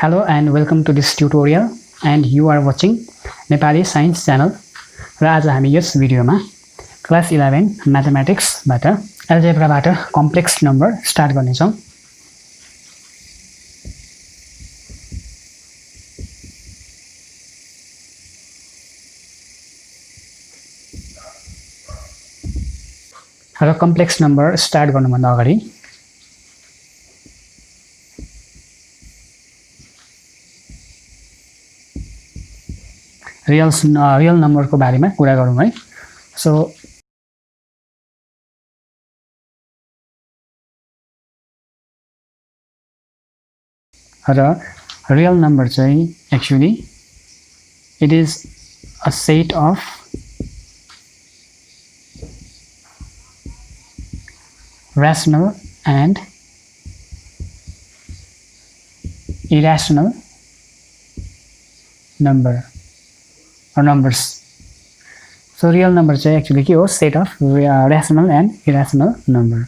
Hello and welcome to this tutorial and you are watching Nepali Science channel र आज हामी यस भिडियोमा class 11 mathematics बाट अलजेब्रा बाट कम्प्लेक्स नम्बर स्टार्ट गर्ने छौं। र कम्प्लेक्स नम्बर स्टार्ट गर्नुभन्दा अगाडि रियल नम्बर को बारेमा कुरा गरौँ है। सो र रियल नम्बर चाहिँ actually it is a set of rational and irrational number or numbers. So real number चाहिँ एक्चुअली के हो, set of rational and irrational number।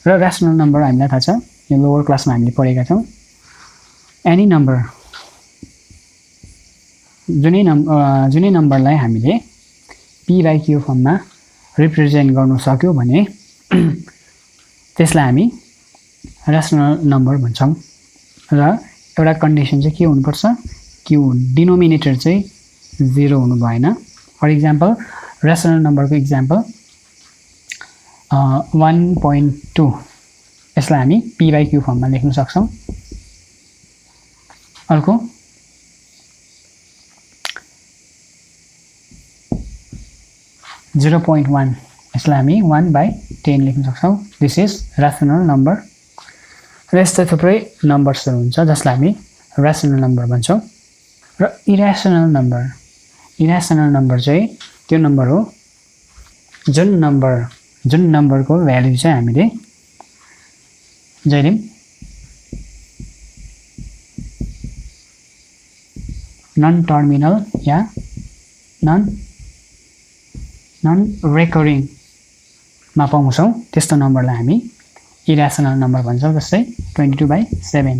र rational number हामीलाई थाहा छ, यो लोअर क्लासमा हामीले पढेका छौं। एनी नम्बर जुनै नम्बरलाई हामीले p/q फर्ममा रिप्रेजेन्ट गर्न सक्यो भने त्यसलाई हामी rational number भन्छौं। र एउटा कन्डिसन चाहिँ के हुनुपर्छ, q डिनोमिनेटर चाहिँ 0 हुनु भएन। फर एक्जाम्पल rational number को एक्जाम्पल 1.2 यसलाई हामी p/q फर्ममा लेख्न सक्छौं। अर्को 0.1 यसलाई हामी 1/10 लेख्न सक्छौं। This is rational number। र यस्तै थुप्रै नम्बर्सहरु हुन्छ जसलाई हामी rational number भन्छौं। र irrational number चाहिँ त्यो नम्बर हो जुन नम्बरको भ्यालु चाहिँ हामीले जहिले नन टर्मिनल या नन रेकरिङ मा पाउँछौं, त्यस्तो नम्बरलाई हामी irrational number भन्छौं। जस्तै 22/7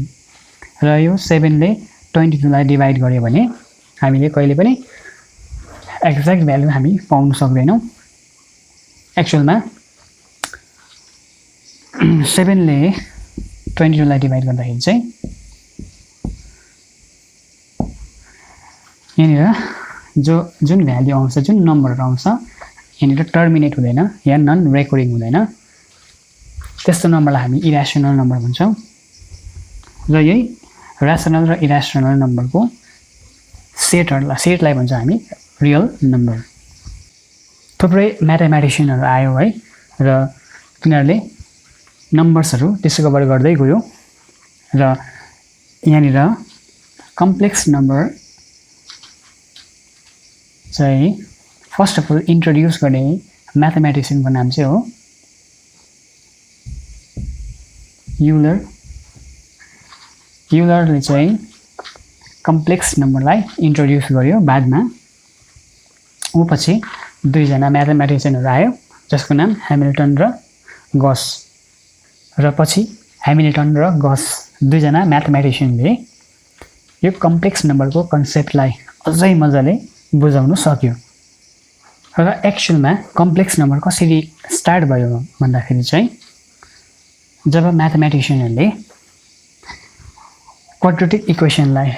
र यो 7 ले 22 लाई डिवाइड गर्यो भने हामीले कहिले पनि एक्ज्याक्ट भ्यालु हामी पाउन सक्दैनौं। एक्चुअलमा 7 ले 22 लाई डिवाइड गर्दाखेरि चाहिँ यहाँनिर जुन भ्यालु आउँछ, जुन नम्बर आउँछ, यहाँनिर टर्मिनेट हुँदैन या नन रेकरिङ हुँदैन। त्यस्तो नम्बरलाई हामी irrational number भन्छौं। र यही rational र irrational नम्बरको सेटलाई भन्छ हामी रियल नम्बर। थुप्रै म्याथमेटिशियनहरु आयो है, र तिनीहरुले नम्बर्सहरु डिस्कभर गर्दै गयो। र यहाँनिर कम्प्लेक्स नम्बर चाहिँ फर्स्ट अफ अल इन्ट्रोड्युस गर्ने म्याथमेटिशियनको नाम चाहिँ हो युलरले चाहिँ कम्प्लेक्स नम्बरलाई इन्ट्रोड्युस गर्यो बादमा। उ पछि दुईजना म्याथमेटिशियनहरु आयो जसको नाम ह्यामिल्टन र गस। र पछि ह्यामिल्टन र गस दुईजना म्याथमेटिशियनले यो कम्प्लेक्स नम्बरको कन्सेप्टलाई अझै मजाले बुझाउन सक्यो। र एक्चुअलमा कम्प्लेक्स नम्बर कसरी स्टार्ट भयो भन्दाखेरि चाहिँ जब म्याथमेटिशियनहरुले क्वाड्रेटिक इक्वेसनलाई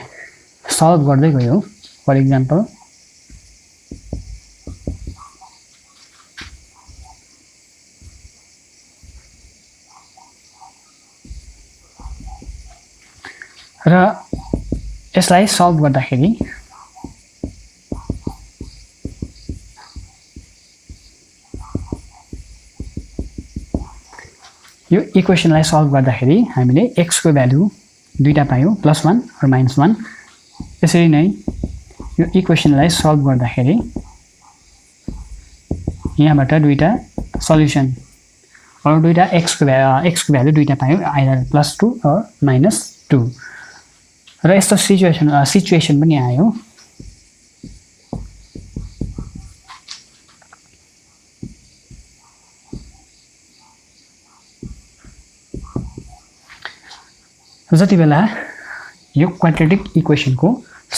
सल्भ गर्दै गयो। फर एक्जाम्पल र यसलाई सल्भ गर्दाखेरि यो इक्वेसनलाई सल्भ गर्दाखेरि हामीले x को भ्यालु दुईटा पायौं, +1 र -1। त्यसरी नै यो इक्वेसनलाई सल्भ गर्दाखेरि यहाँबाट दुईटा सल्युसन र दुईटा x को भ्यालु दुईटा पायौं, आइदर +2 र -2। र यस्तो सिचुएसन पनि आयो जति बेला यो क्वाड्रेटिक इक्वेसनको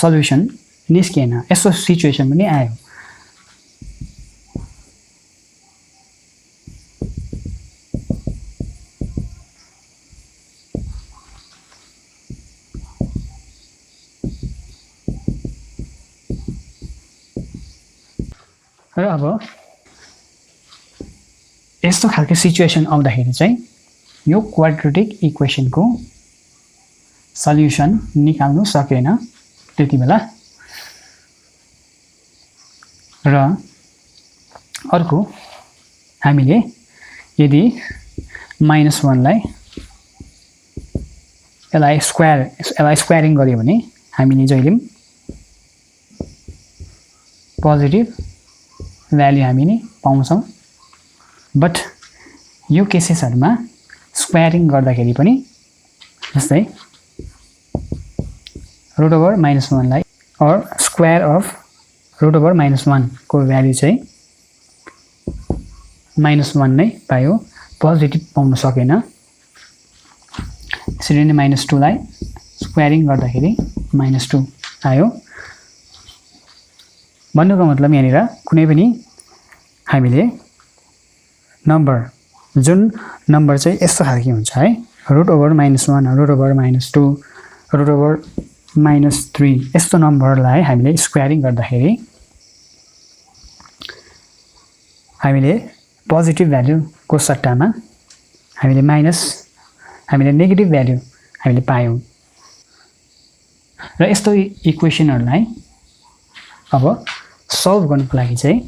सल्युसन निस्किएन यस्तो सिचुएसन पनि आयो र अब यस्तो खालको सिचुएसन आउँदाखेरि चाहिँ यो क्वाड्रेटिक इक्वेसनको सल्युसन निकाल्नु सकेन त्यति बेला र अर्को हामीले यदि -1 लाई यसलाई स्क्वायरिङ गर्यो भने हामीले जहिले पनि पोजिटिभ भ्यालु हामीले पाउँछौं बट यो केसेसहरुमा स्क्वायरिङ गर्दाखेरि पनि जस्तै √(-1) लाई or square of √(-1) को भ्यालु चाहिँ -1 नै पायो पोजिटिभ पाउन सकेन त्यसरी नै -2 लाई स्क्वायरिङ गर्दाखेरि -2 आयो भन्नुको मतलब यहाँनिर कुनै पनि हामीले नम्बर जुन नम्बर चाहिँ यस्तो खालको हुन्छ है √(-1) √(-2) √(-3) यस्तो नम्बरलाई हामीले स्क्वायरिङ गर्दाखेरि हामीले पोजिटिभ भ्यालुको सट्टामा हामीले नेगेटिभ भ्यालु हामीले पायौं र यस्तो इक्वेसनहरुलाई अब सल्भ गर्नको लागि चाहिँ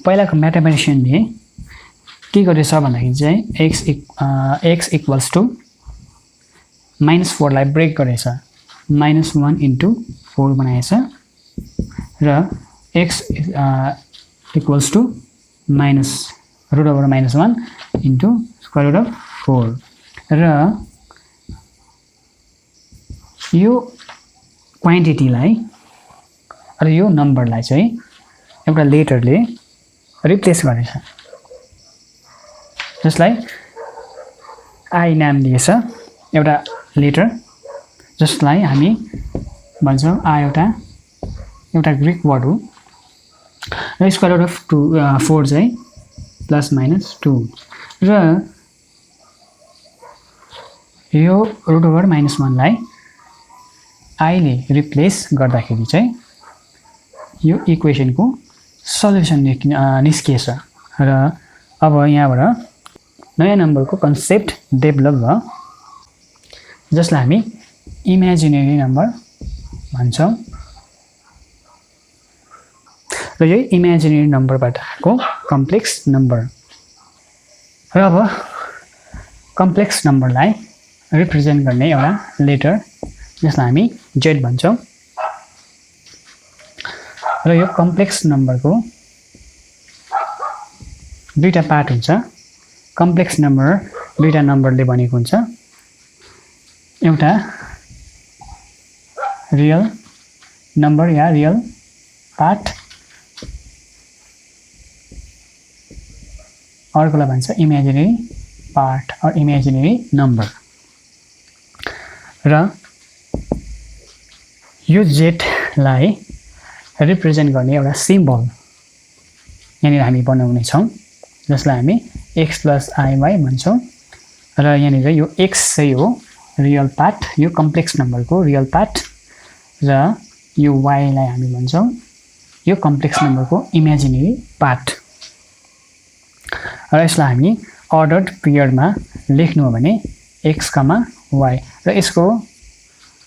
पहिलाको म्याथमेटिशियनले के गरेछ भन्दाखेरि चाहिँ x इक्वल्स टु -4 लाई ब्रेक गरेछ -1 into 4 बनाएछ र x इक्वल्स टु -√(-1) into √(4) र यो क्वान्टिटीलाई र यो नम्बरलाई चाहिँ एउटा लेटरले रिप्लेस गरेछ जसलाई I नाम दिएछ एउटा लेटर जसलाई हामी भन्छौं एउटा ग्रीक वर्ड हो र √(4) चाहिँ +-2 र यो √(-1) लाई I ले रिप्लेस गर्दाखेरि चाहिँ यो इक्वेसनको सल्युसन निस्किएछ र अब यहाँबाट नयाँ नम्बरको कन्सेप्ट डेभलप भयो जसलाई हामी इमेजिनेरी नम्बर भन्छौं र यो इमेजिनेरी नम्बरबाट आएको कम्प्लेक्स नम्बर र अब कम्प्लेक्स नम्बरलाई रिप्रेजेन्ट गर्ने एउटा लेटर जसलाई हामी z भन्छौं र यो कम्प्लेक्स नम्बरको दुईटा पार्ट हुन्छ कम्प्लेक्स नम्बर दुईटा नम्बरले बनेको हुन्छ एउटा रियल नम्बर या रियल पार्ट अर्कोलाई भन्छ imaginary part or imaginary number र यो z लाई रिप्रेजेन्ट गर्ने एउटा सिम्बल यहाँनिर हामी बनाउने छौं जसलाई हामी x + iy भन्छौं र यहाँनिर यो x चाहिँ हो रियल पार्ट यो कम्प्लेक्स नम्बरको रियल पार्ट र यो y लाई हामी भन्छौं यो कम्प्लेक्स नम्बरको इमेजिनेरी पार्ट र यसलाई हामी अर्डर्ड पिरियडमा लेख्नु हो भने x, y र यसको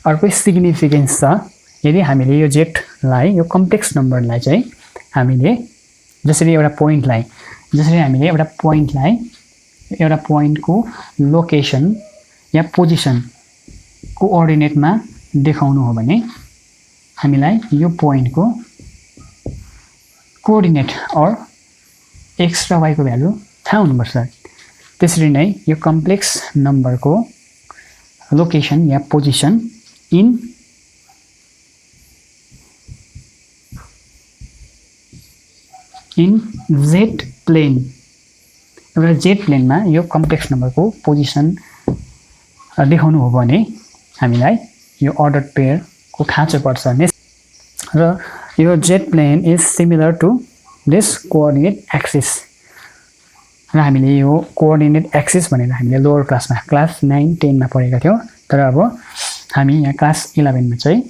अर्को सिग्निफिकेन्स छ यदि हामीले यो z लाई यो कम्प्लेक्स नम्बरलाई चाहिँ हामीले जसरी एउटा पोइन्टको लोकेसन या पोजिसन कोअर्डिनेटमा देखाउनु हो भने हामीलाई यो पोइन्टको कोअर्डिनेट और x र y को भ्यालु थाहा हुनुपर्छ त्यसरी नै यो कम्प्लेक्स नम्बरको लोकेसन या पोजिसन इन z प्लेन एउटा z प्लेनमा यो कम्प्लेक्स नम्बरको पोजिसन देखाउनु हो भने हामीलाई यो अर्डर पेयरको खाँचो पर्छ र यो Z plane is similar to this coordinate axis र हामीले यो कोअर्डिनेट एक्सिस भनेर हामीले लोअर क्लासमा क्लास 9 10 मा पढेका थियौं तर अब हामी यहाँ क्लास 11 मा चाहिँ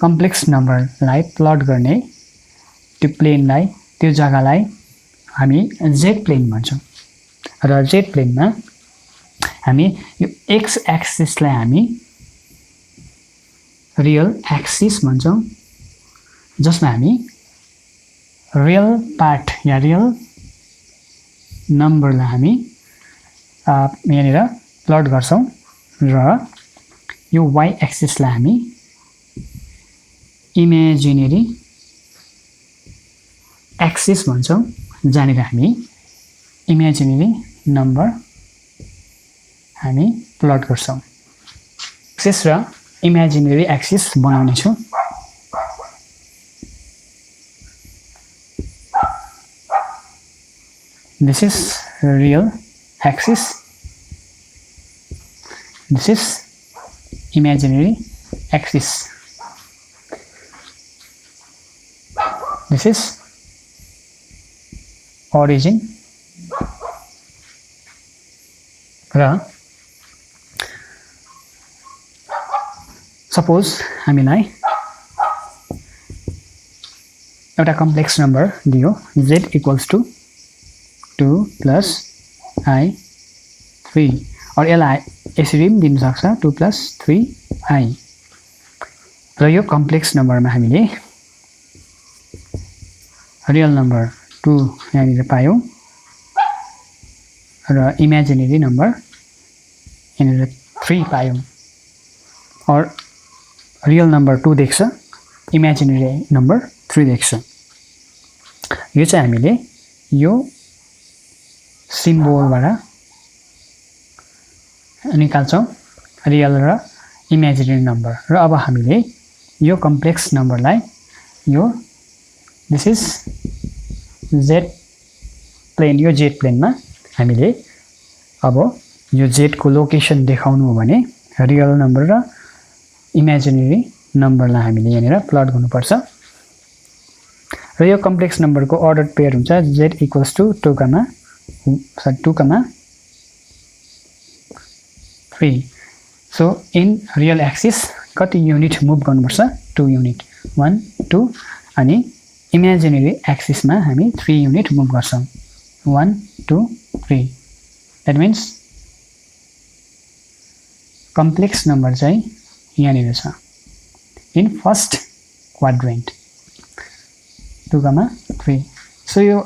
कम्प्लेक्स नम्बरलाई प्लट गर्ने त्यो प्लेनलाई त्यो जग्गालाई हामी जेट प्लेन भन्छौं र जेट प्लेनमा हामी यो एक्स एक्सिसलाई हामी रियल एक्सिस भन्छौं जसमा हामी रियल पार्ट या रियल नम्बरलाई हामी यहाँनिर प्लट गर्छौं र यो y एक्सिसलाई हामी इमेजिनेरी एक्सिस भन्छौं जहाँनिर हामी इमेजिनेरी नम्बर हामी प्लट गर्छौं एक्सिस र इमेजिनेरी एक्सिस बनाउने छौं This is real axis. This is imaginary axis. This is origin. र suppose हामीलाई एउटा कम्प्लेक्स नम्बर दियो z equals to 2 plus I 3 और यसलाई यसरी पनि दिन सक्छ 2 plus 3I र यो कम्प्लेक्स नम्बरमा हामीले रियल नम्बर 2 यहाँनिर पायौं र इमेजिनेरी नम्बर यहाँनिर 3 पायौं और रियल नम्बर 2 देख्छ इमेजिनेरी नम्बर 3 देख्छ यो चाहिँ हामीले यो सिम्बलबाट निकाल्छौं रियल र इमेजिनेरी नम्बर र अब हामीले यो कम्प्लेक्स नम्बरलाई यो दिस इज जेड प्लेन यो जेड प्लेनमा हामीले अब यो जेड को लोकेसन देखाउनु हो भने रियल नम्बर र इमेजिनेरी नम्बरलाई हामीले यहाँनिर प्लट गर्नुपर्छ र यो कम्प्लेक्स नम्बरको अर्डर पेयर हुन्छ z equals to 2, 3. So in real axis कति युनिट मुभ गर्नुपर्छ 2 युनिट 1 2 अनि इमेजिनेरी एक्सिस मा हामी 3 युनिट मुभ गर्छौं 1 2 3 दैट मीन्स कम्प्लेक्स नम्बर चाहिँ यहाँनिर छ इन फर्स्ट क्वाड्रेन्ट 2, 3 सो यो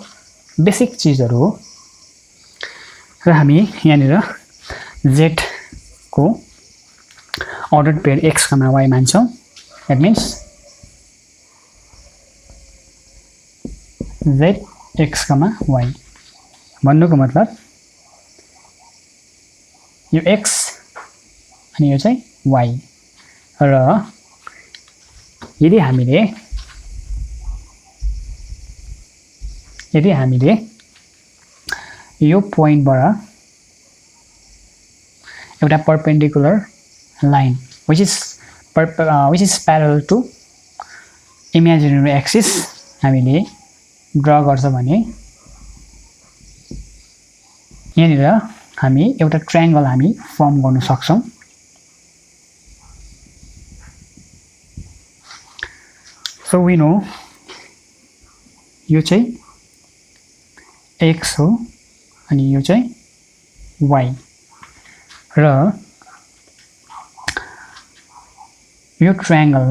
बेसिक चीजहरु हो र हामी यहाँनिर z को ordered pair x, y मान्छौं that means z x, y भन्नुको मतलब यो x अनि यो चाहिँ y र यदि हामीले यो पोइन्टबाट एउटा perpendicular line which is parallel to imaginary axis हामीले ड्रा गर्छ भने यहाँनिर हामी एउटा ट्रायंगल हामी फर्म गर्न सक्छौं सो वी नो यो चाहिँ x हो अनि यो चाहिँ y र यो ट्रायंगल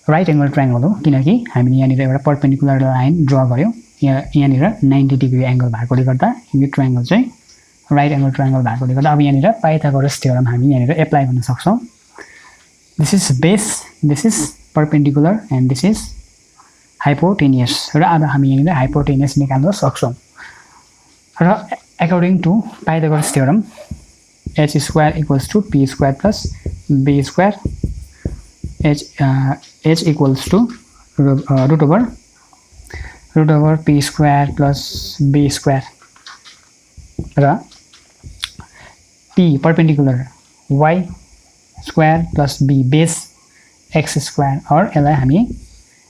राइट एंगल ट्रायंगल हो किनकि हामीले यहाँनिर एउटा परपेन्डिकुलर लाइन ड्रा गर्यौं यहाँनिर 90 डिग्री एंगल भएकोले गर्दा यो ट्रायंगल चाहिँ राइट एंगल ट्रायंगल भएकोले गर्दा अब यहाँनिर पाइथागोरस थ्योरम हामी यहाँनिर एप्लाई गर्न सक्छौं this is base this is perpendicular and this is hypotenuse र अब हामी यहाँनिर हाइपोटेनियस निकाल्न सक्छौं र according to Pythagoras theorem h square equals to p square plus b square h equals to root over p square plus b square र p perpendicular y square plus b base x square और यसलाई हामी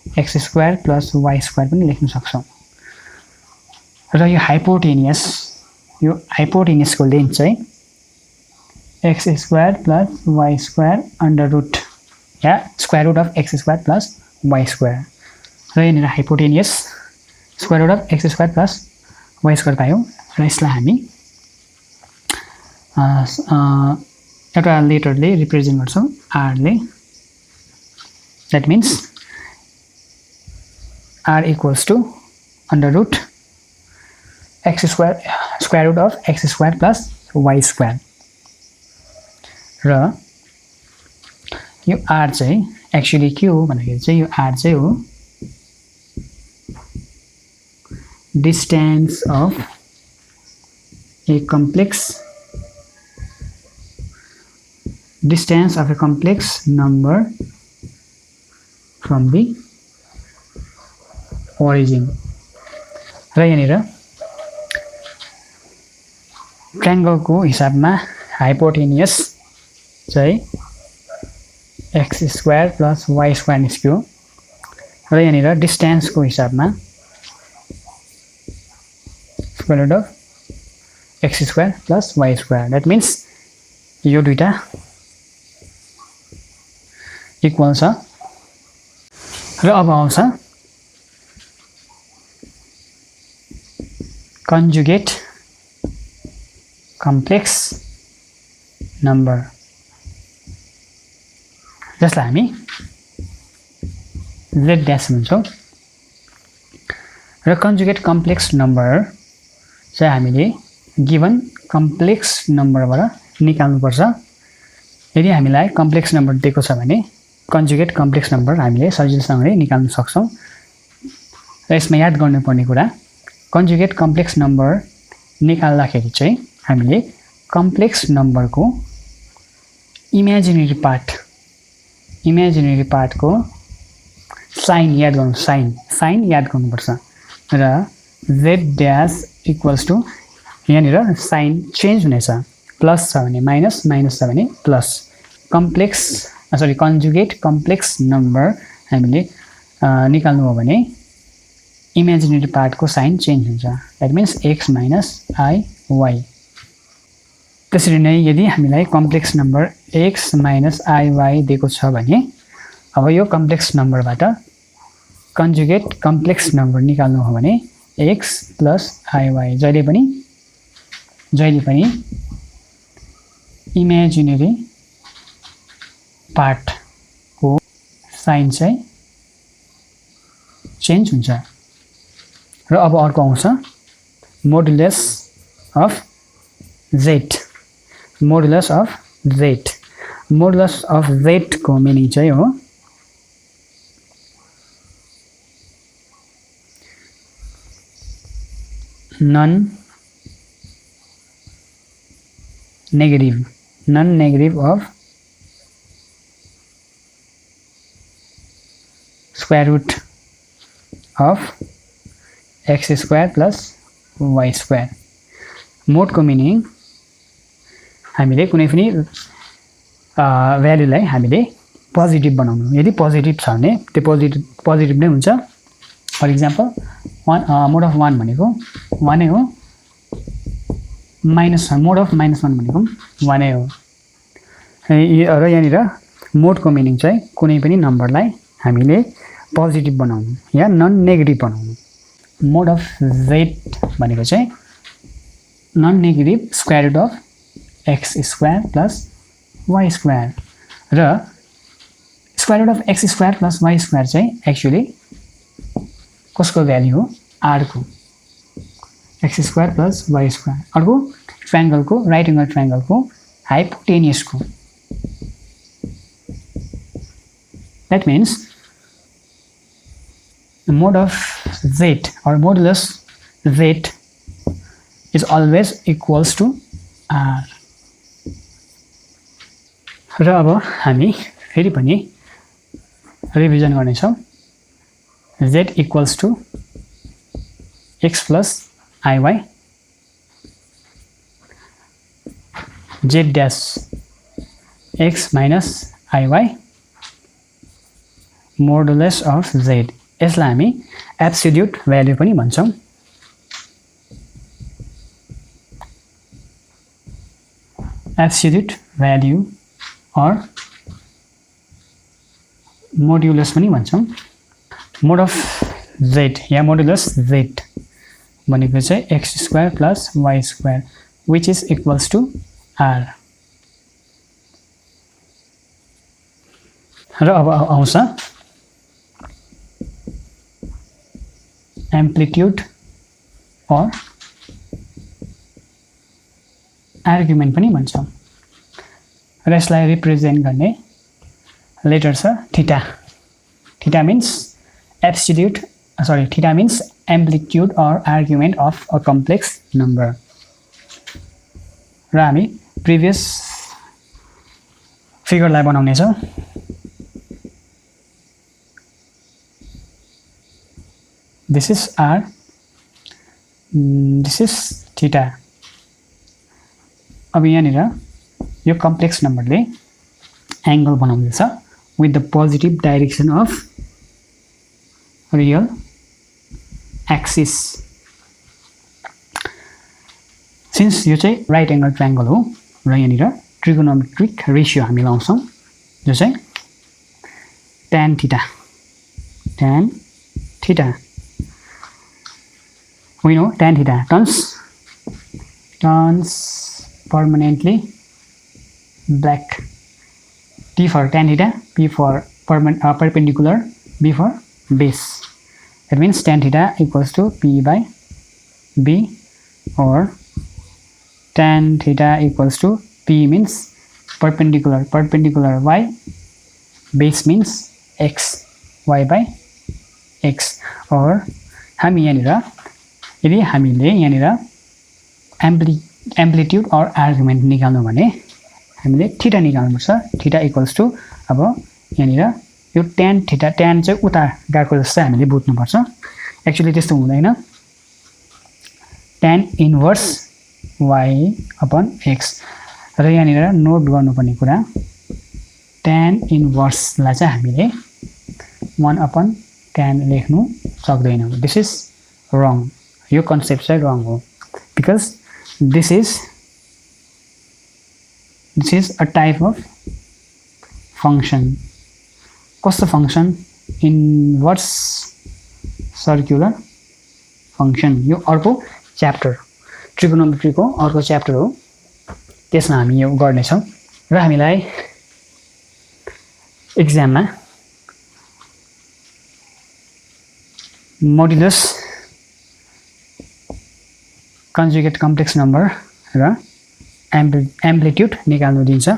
x square plus y square पनि लेख्न सक्छौं र यो हाइपोटेनियसको लेन्थ चाहिँ x square plus y square under root या square root of x square plus y square र यहाँनिर hypotenuse square root of x square plus y square पायौं र यसलाई हामी एउटा लेटरले रिप्रेजेन्ट गर्छौं r ले that means r equals to under root x square root of x square plus y square र यो r चाहिँ एक्चुअली के हो भन्दाखेरि चाहिँ यो r चाहिँ हो distance of a complex number from the origin र यहाँनिर ट्रायंगल को हिसाबमा हाइपोटेनियस चाहिँ x square plus y square निस्क्यो र यहाँनिर डिस्टेन्स को हिसाबमा square root of x square plus y square that means यो दुईटा इक्वल छ र अब आउँछ conjugate complex number जसलाई हामी z dash भन्छौं र conjugate complex number चाहिँ हामीले given complex number बाट निकाल्नु पर्छ यदि हामीलाई complex number दिएको छ भने conjugate complex number हामीले सजिलोसँगले निकाल्न सक्छौं र यसमा याद गर्नुपर्ने कुरा conjugate complex number निकाल्दाखेरि चाहिँ हामीले complex number को imaginary part को sign याद गर्नुपर्छ र z dash equals to यहाँनिर साइन चेन्ज हुनेछ प्लस छ भने माइनस माइनस छ भने प्लस कन्जुगेट कम्प्लेक्स नम्बर हामीले निकाल्नु हो भने इमेजिनरी पार्ट को साइन चेन्ज हुन्छ that means x minus iy त्यसरी नै यदि हामीलाई complex number x minus iy दिएको छ भने अब यो कम्प्लेक्स नम्बरबाट कन्जुगेट कम्प्लेक्स नम्बर निकाल्नु हो भने x प्लस iy जहिले पनि इमेजिनरी पार्ट को साइन चाहिँ चेन्ज हुन्छ र अब अर्को आउँछ मोडुलस अफ z को मिनिङ चाहिँ हो non negative of square root of x square plus y square mode को मिनिङ हामीले कुनै पनि भ्यालुलाई हामीले पोजिटिभ बनाउनु यदि पोजिटिभ छ भने त्यो पोजिटिभ नै हुन्छ फर एक्जाम्पल मोड अफ 1 भनेको 1 नै हो माइनस मोड अफ -1 भनेको 1 नै हो र यहाँनिर मोड को मिनिङ चाहिँ कुनै पनि नम्बरलाई हामीले पोजिटिभ बनाउनु या नन नेगेटिभ बनाउनु मोड अफ z भनेको चाहिँ non negative square root of x square plus y square र square root of x square plus y square चाहिँ एक्चुअली कसको भ्यालु हो r को x square plus y square अर्को ट्रायंगल को राइट एंगल ट्रायंगल को हाइपोटेनियस को that means mode of z or modulus z is always equals to r र अब हामी फेरि पनि रिभिजन गर्ने छौं z equals to x plus iy z dash x minus iy modulus of z, यसलाई हामी एब्सोल्युट भ्यालु पनि भन्छौं। एब्सोल्युट भ्यालु or modulus पनि भन्छौं। mod of z yeah modulus z भनेको चाहिँ x square plus y square which is equals to r। र अब आउँछ amplitude or argument पनि भन्छौं। र यसलाई रिप्रेजेन्ट गर्ने लेटर छ theta. Theta means absolute theta means amplitude or argument of a complex number. र हामी प्रिभियस फिगरलाई बनाउने छौं। This is r, this is theta। अब यहाँनिर यो कम्प्लेक्स नम्बरले एंगल बनाउँदैछ with the positive direction of real axis। since यो चाहिँ राइट एंगल ट्रायंगल हो र यहाँनिर ट्रिगोनोमेट्रिक रेशियो हामी लाउँछौं जो चाहिँ tan theta। tan theta we know tan theta turns permanently black। T for tan theta, P for perpendicular, B for base। That means tan theta equals to P by B, or tan theta equals to P means perpendicular y, base means x, y by x। or हामी यहाँनिर यदि हामीले यहाँनिर amplitude और argument निकाल्नु भने हामीले theta निकाल्नु पर्छ। थीटा इक्वल्स टु अब यहाँनिर यो tan थीटा, tan चाहिँ उता गएको जस्तो हामीले बुझ्नु पर्छ। एक्चुअली त्यस्तो हुँदैन। tan inverse y upon x। र यहाँनिर नोट गर्नुपर्ने कुरा tan इन्भर्सलाई चाहिँ हामीले 1 अपन tan लेख्नु सक्दैनौं। दिस इज रङ। यो कन्सेप्ट चाहिँ रङ हो because this is a type of function। कस्तो फंक्शन? Inverse circular function. यो अर्को च्याप्टर ट्रिगोनोमेट्री को अर्को च्याप्टर हो, त्यसमा हामी यो गर्ने छौं। र हामीलाई एक्जाममा मोडुलस कन्जुगेट कम्प्लेक्स नम्बर र एम्प्लिट्युड निकाल्नु दिन्छ।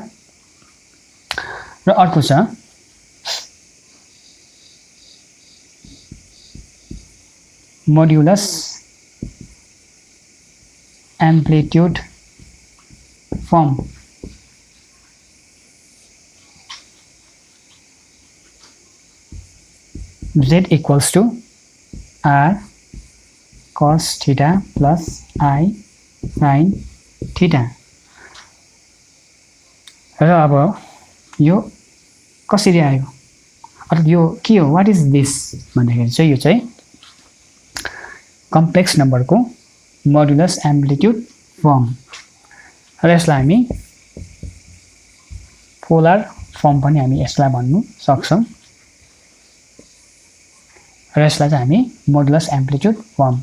र अर्को छ modulus amplitude form. Z equals to R cos theta plus I sin theta। र अब यो कसरी आयो अथवा यो के हो, व्हाट इज दिस भन्दाखेरि चाहिँ यो चाहिँ कम्प्लेक्स नम्बरको मोडुलस एम्प्लिट्युड फर्म। र यसलाई हामी पोलर फर्म पनि हामी यसलाई भन्नु सक्छौं। र यसलाई चाहिँ हामी मोडुलस एम्प्लिट्युड फर्म